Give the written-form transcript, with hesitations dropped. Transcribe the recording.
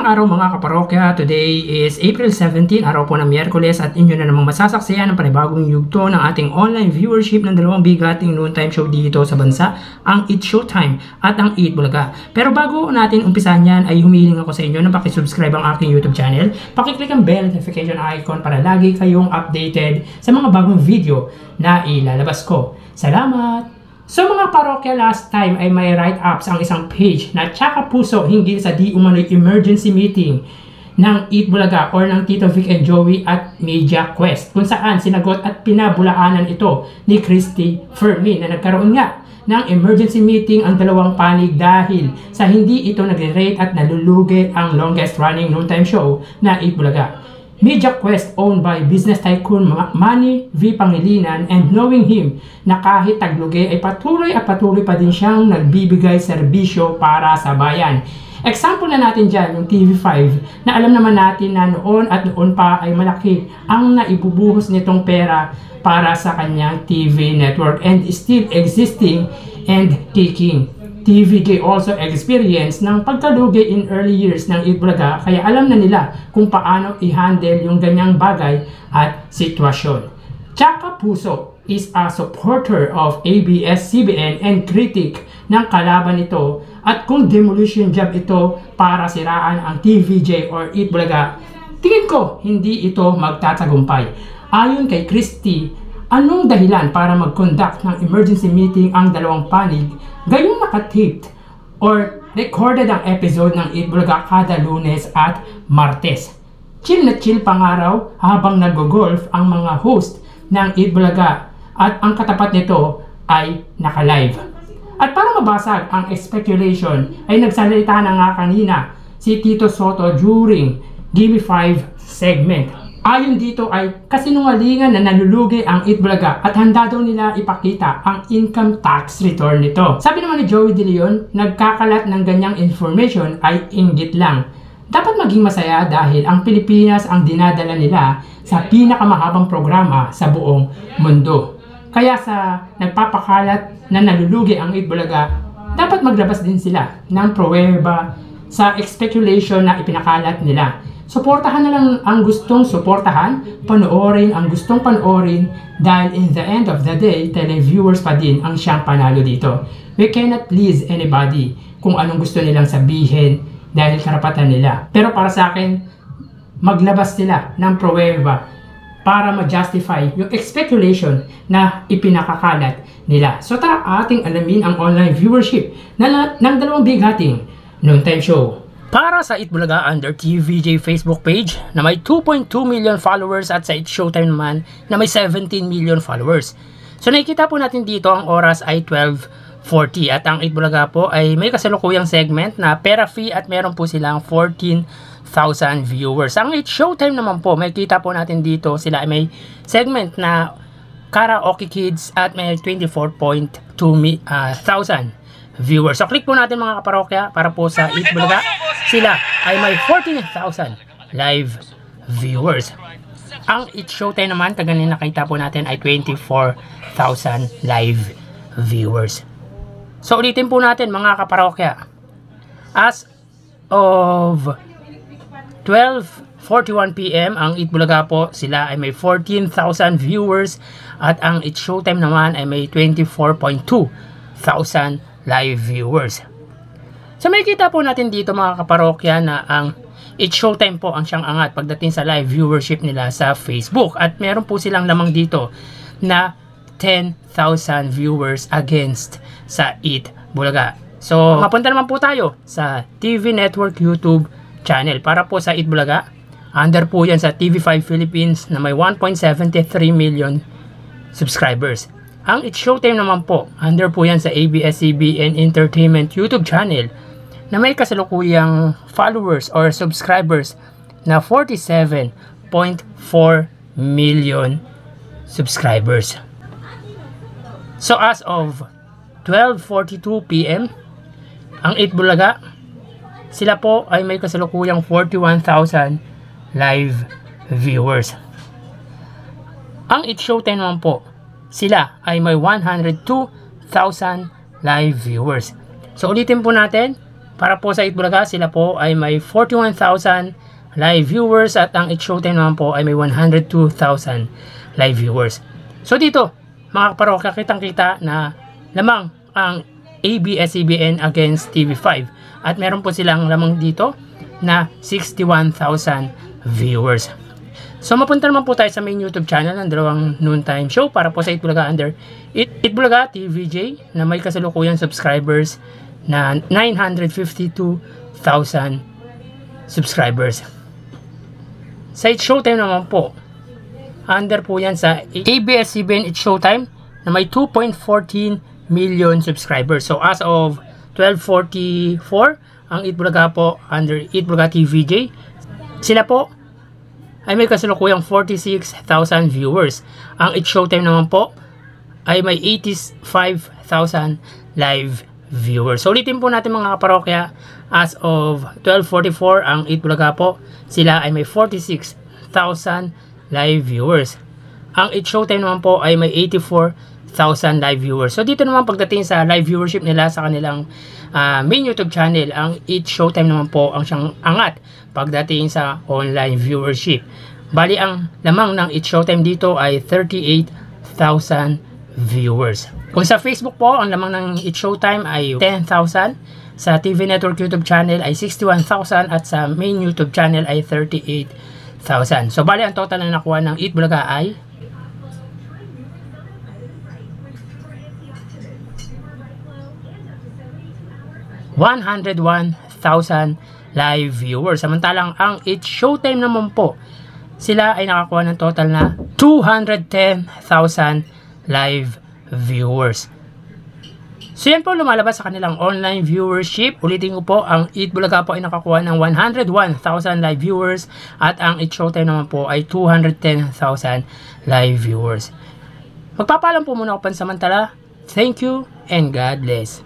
Magandang araw mga kaparokya. Today is April 17, araw po ng Miyerkules at inyo na namang masasaksihan ng panibagong yugto ng ating online viewership ng dalawang bigating noontime show dito sa bansa, ang Eat Showtime at ang Eat Bulaga. Pero bago natin umpisahan yan ay humihiling ako sa inyo na pakisubscribe ang aking YouTube channel, pakiclick ang bell notification icon para lagi kayong updated sa mga bagong video na ilalabas ko. Salamat! So mga parokya, last time ay may write-ups ang isang page na tsaka puso hinggil sa di umano'y emergency meeting ng Eat Bulaga or ng Tito Vic and Joey at Media Quest, kung saan sinagot at pinabulaanan ito ni Christy Fermin na nagkaroon nga ng emergency meeting ang dalawang panig dahil sa hindi ito nagre-rate at nalulugi ang longest running noontime show na Eat Bulaga. Media Quest, owned by business tycoon Manny V. Pangilinan, and knowing him na kahit taglugi ay patuloy pa din siyang nagbibigay serbisyo para sa bayan. Example na natin dyan yung TV5 na alam naman natin na noon pa ay malaki ang naibubuhos nitong pera para sa kanyang TV network and still existing and taking. TVJ also experience ng pagkalugi in early years ng Eat Bulaga, kaya alam na nila kung paano i-handle yung ganyang bagay at sitwasyon. Tsaka puso is a supporter of ABS-CBN and critic ng kalaban nito, at kung demolition job ito para siraan ang TVJ or Eat Bulaga, tingin ko hindi ito magtatagumpay. Ayon kay Christy, anong dahilan para mag-conduct ng emergency meeting ang dalawang panig gayong nakataped or recorded ang episode ng Eat Bulaga kada Lunes at Martes? Chill na chill pangaraw habang nag-golf ang mga host ng Eat Bulaga at ang katapat nito ay naka-live. At para mabasag ang speculation ay nagsalita na nga kanina si Tito Soto during Gimme 5 segment. Ayon dito ay kasinungalingan na nalulugi ang Eat Bulaga at handa daw nila ipakita ang income tax return nito. Sabi naman ni Joey De Leon, nagkakalat ng ganyang information ay inggit lang. Dapat maging masaya dahil ang Pilipinas ang dinadala nila sa pinakamahabang programa sa buong mundo. Kaya sa nagpapakalat na nalulugi ang Eat Bulaga, dapat maglabas din sila ng pruweba sa speculation na ipinakalat nila. Suportahan na lang ang gustong suportahan, panoorin ang gustong panoorin, dahil in the end of the day, televiewers pa din ang siyang panalo dito. We cannot please anybody kung anong gusto nilang sabihin dahil karapatan nila. Pero para sa akin, maglabas sila ng pruweba para ma-justify yung speculation na ipinakakalat nila. So tara ating alamin ang online viewership ng dalawang bighating noontime show. Para sa Eat Bulaga under TVJ Facebook page na may 2.2 million followers at sa Eat Showtime naman na may 17 million followers. So nakikita po natin dito ang oras ay 12:40 at ang Eat Bulaga po ay may kasalukuyang segment na pera fee at meron po silang 14,000 viewers. Ang Eat Showtime naman po, makikita po natin dito sila ay may segment na Karaoke Kids at may 24,200 viewers. So click po natin mga kaparokya para po sa Eat Bulaga. Sila ay may 14,000 live viewers. Ang Eat Showtime naman, kaganin nakita po natin ay 24,000 live viewers. So ulitin po natin mga kaparokya. As of 12:41 PM, ang Eat Bulaga po, sila ay may 14,000 viewers at ang Eat Showtime naman ay may 24,200 live viewers. So makikita po natin dito mga kaparokya na ang Eat Showtime po ang siyang angat pagdating sa live viewership nila sa Facebook, at meron po silang lamang dito na 10,000 viewers against sa Eat Bulaga. So mapunta naman po tayo sa TV Network YouTube channel para po sa Eat Bulaga. Under po yan sa TV5 Philippines na may 1.73 million subscribers. Ang Eat Showtime naman po, under po yan sa ABS-CBN Entertainment YouTube channel na may kasalukuyang followers or subscribers na 47.4 million subscribers. So as of 12:42 PM, ang Eat Bulaga, sila po ay may kasalukuyang 41,000 live viewers. Ang Eat Showtime naman po, sila ay may 102,000 live viewers. So ulitin po natin, Para po sa Itbulaga, sila po ay may 41,000 live viewers at ang It's Showtime naman po ay may 102,000 live viewers. So dito, mga kaparokya, kitang-kita na lamang ang ABS-CBN against TV5 at meron po silang lamang dito na 61,000 viewers. So mapunta naman po tayo sa main YouTube channel ng dalawang noontime show para po sa Itbulaga under Itbulaga TVJ na may kasalukuyang subscribers na 952,000 subscribers. Sa It's Showtime naman po, under po yan sa ABS-CBN It's Showtime na may 2.14 million subscribers. So as of 12:44, ang Itbulaga po under Itbulaga TVJ, sila po ay may kasalukuyang 46,000 viewers. Ang It's Showtime naman po ay may 85,000 live viewers. So ulitin po natin mga kaparokya, as of 12:44 ang Itbulaga po, sila ay may 46,000 live viewers. Ang It's Showtime naman po ay may 84,000 live viewers. So dito naman pagdating sa live viewership nila sa kanilang main YouTube channel, ang It's Showtime naman po ang siyang angat pagdating sa online viewership. Bali ang lamang ng It's Showtime dito ay 38,000 viewers. Kung sa Facebook po, ang lamang ng It's Showtime ay 10,000. Sa TV Network YouTube channel ay 61,000 at sa main YouTube channel ay 38,000. So bali ang total na nakuha ng Itbulaga ay 101,000 live viewers. Samantalang ang It's Showtime naman po, sila ay nakakuha ng total na 210,000 live viewers. So yan po lumalabas sa kanilang online viewership. Ulitin ko po, ang Itbulaga po ay nakakuha ng 101,000 live viewers at ang It's Showtime naman po ay 210,000 live viewers. Magpapaalam po muna ako pansamantala. Thank you and God bless.